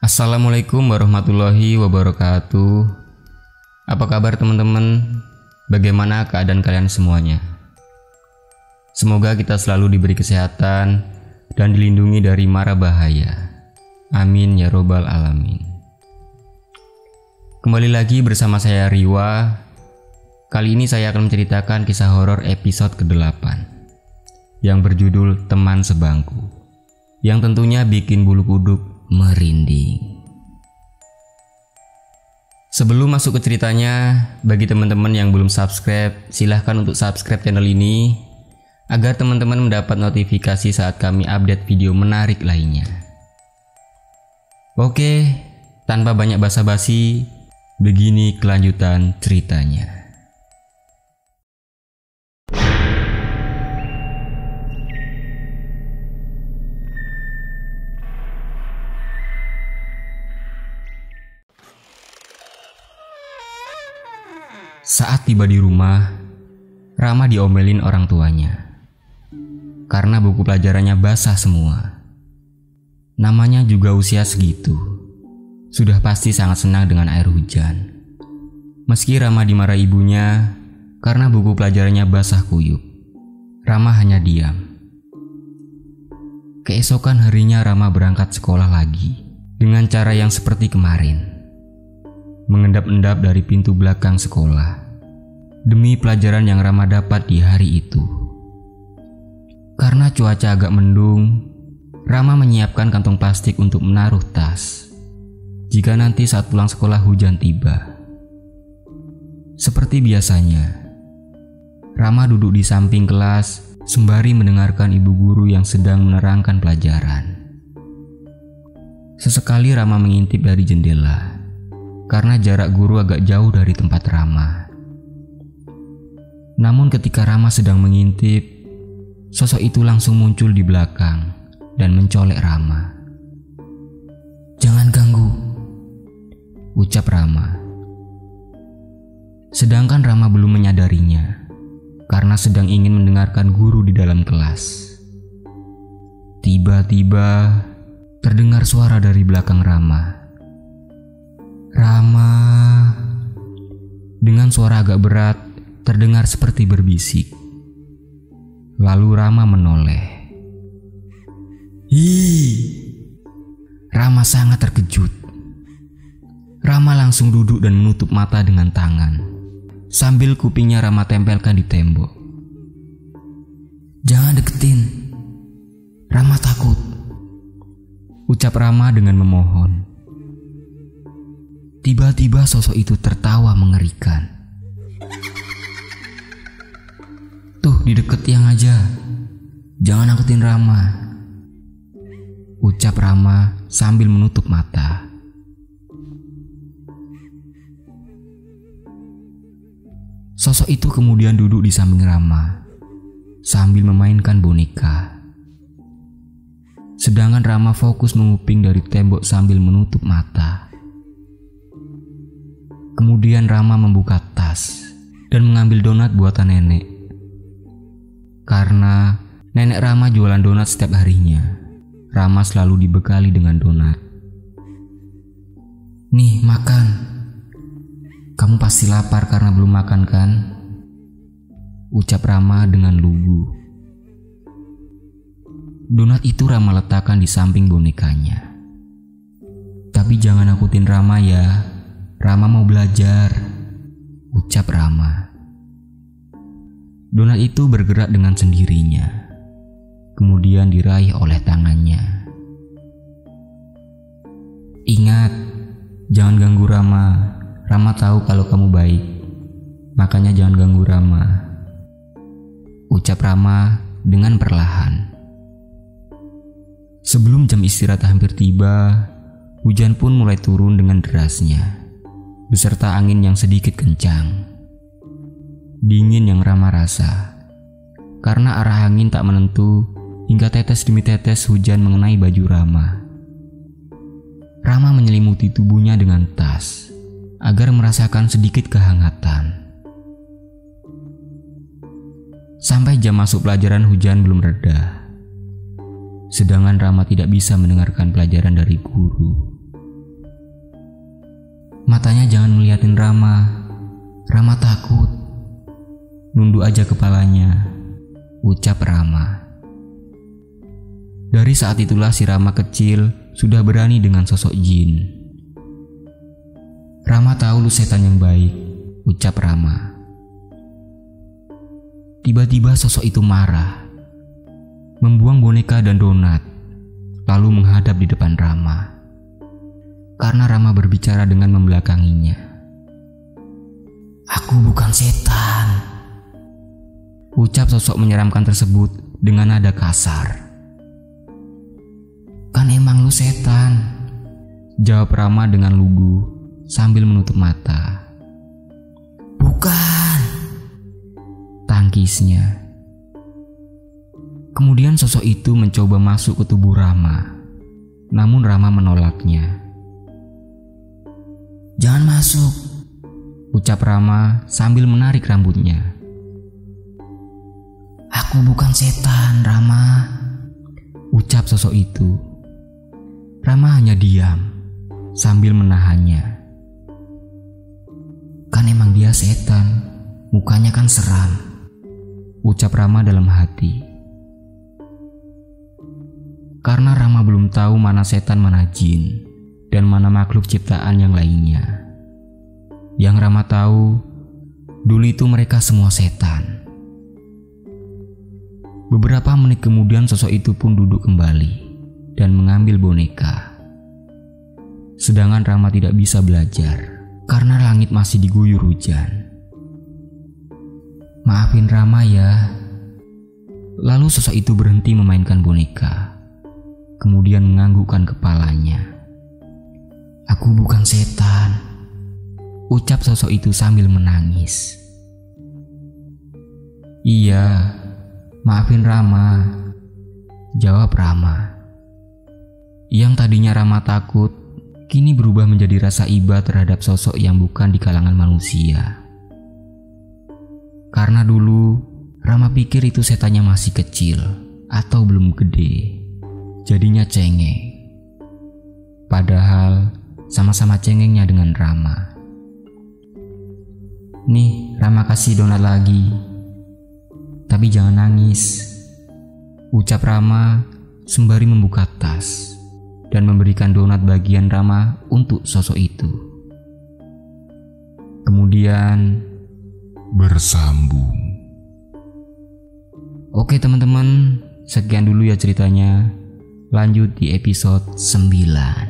Assalamualaikum warahmatullahi wabarakatuh. Apa kabar teman-teman? Bagaimana keadaan kalian semuanya? Semoga kita selalu diberi kesehatan dan dilindungi dari mara bahaya. Amin ya robbal alamin. Kembali lagi bersama saya Riwa. Kali ini saya akan menceritakan kisah horor episode ke-8 yang berjudul Teman Sebangku, yang tentunya bikin bulu kuduk merinding. Sebelum masuk ke ceritanya, bagi teman-teman yang belum subscribe, silahkan untuk subscribe channel ini agar teman-teman mendapat notifikasi saat kami update video menarik lainnya. Oke, tanpa banyak basa-basi, begini kelanjutan ceritanya. Saat tiba di rumah, Rama diomelin orang tuanya karena buku pelajarannya basah semua. Namanya juga usia segitu, sudah pasti sangat senang dengan air hujan. Meski Rama dimarahi ibunya karena buku pelajarannya basah kuyup, Rama hanya diam. Keesokan harinya Rama berangkat sekolah lagi dengan cara yang seperti kemarin, mengendap-endap dari pintu belakang sekolah demi pelajaran yang Rama dapat di hari itu. Karena cuaca agak mendung, Rama menyiapkan kantong plastik untuk menaruh tas jika nanti saat pulang sekolah hujan tiba. Seperti biasanya, Rama duduk di samping kelas sembari mendengarkan ibu guru yang sedang menerangkan pelajaran. Sesekali Rama mengintip dari jendela karena jarak guru agak jauh dari tempat Rama. Namun ketika Rama sedang mengintip, sosok itu langsung muncul di belakang dan mencolek Rama. "Jangan ganggu," ucap Rama. Sedangkan Rama belum menyadarinya karena sedang ingin mendengarkan guru di dalam kelas. Tiba-tiba terdengar suara dari belakang Rama. "Rama," dengan suara agak berat terdengar seperti berbisik. Lalu Rama menoleh. "Hi!" Rama sangat terkejut. Rama langsung duduk dan menutup mata dengan tangan sambil kupingnya Rama tempelkan di tembok. "Jangan deketin, Rama takut," ucap Rama dengan memohon. Tiba-tiba sosok itu tertawa mengerikan. "Tuh di deket tiang aja, jangan angkutin Rama," ucap Rama sambil menutup mata. Sosok itu kemudian duduk di samping Rama sambil memainkan boneka. Sedangkan Rama fokus menguping dari tembok sambil menutup mata. Kemudian Rama membuka tas dan mengambil donat buatan nenek. Karena nenek Rama jualan donat setiap harinya, Rama selalu dibekali dengan donat. "Nih, makan. Kamu pasti lapar karena belum makan kan?" ucap Rama dengan lugu. Donat itu Rama letakkan di samping bonekanya. "Tapi jangan nakutin Rama ya, Rama mau belajar," ucap Rama. Donat itu bergerak dengan sendirinya, kemudian diraih oleh tangannya. "Ingat, jangan ganggu Rama. Rama tahu kalau kamu baik, makanya jangan ganggu Rama," ucap Rama dengan perlahan. Sebelum jam istirahat hampir tiba, hujan pun mulai turun dengan derasnya, beserta angin yang sedikit kencang. Dingin yang Rama rasa karena arah angin tak menentu hingga tetes demi tetes hujan mengenai baju Rama. Rama menyelimuti tubuhnya dengan tas agar merasakan sedikit kehangatan. Sampai jam masuk pelajaran hujan belum reda. Sedangkan Rama tidak bisa mendengarkan pelajaran dari guru Matanya jangan ngeliatin Rama. Rama takut. Nunduk aja kepalanya, ucap Rama. Dari saat itulah si Rama kecil sudah berani dengan sosok jin. Rama tahu lu setan yang baik, ucap Rama. Tiba-tiba sosok itu marah, membuang boneka dan donat, lalu menghadap di depan Rama. Karena Rama berbicara dengan membelakanginya. Aku bukan setan, ucap sosok menyeramkan tersebut dengan nada kasar. Kan emang lu setan, jawab Rama dengan lugu sambil menutup mata. Bukan, tangkisnya. Kemudian sosok itu mencoba masuk ke tubuh Rama, namun Rama menolaknya. Jangan masuk, ucap Rama sambil menarik rambutnya. Aku bukan setan, Rama, ucap sosok itu. Rama hanya diam sambil menahannya. Kan emang dia setan, mukanya kan seram, ucap Rama dalam hati. Karena Rama belum tahu mana setan mana jin dan mana makhluk ciptaan yang lainnya. Yang Rama tahu, dulu itu mereka semua setan. Beberapa menit kemudian sosok itu pun duduk kembali dan mengambil boneka. Sedangkan Rama tidak bisa belajar karena langit masih diguyur hujan. Maafin Rama ya. Lalu sosok itu berhenti memainkan boneka, kemudian menganggukkan kepalanya. Aku bukan setan, ucap sosok itu sambil menangis. Iya, maafin Rama, jawab Rama. Yang tadinya Rama takut, kini berubah menjadi rasa iba terhadap sosok yang bukan di kalangan manusia. Karena dulu Rama pikir itu setannya masih kecil atau belum gede, jadinya cengeng. Padahal sama-sama cengengnya dengan Rama. Nih, Rama kasih donat lagi, tapi jangan nangis, ucap Rama sembari membuka tas dan memberikan donat bagian Rama untuk sosok itu. Kemudian bersambung. Oke teman-teman, sekian dulu ya ceritanya. Lanjut di episode 9.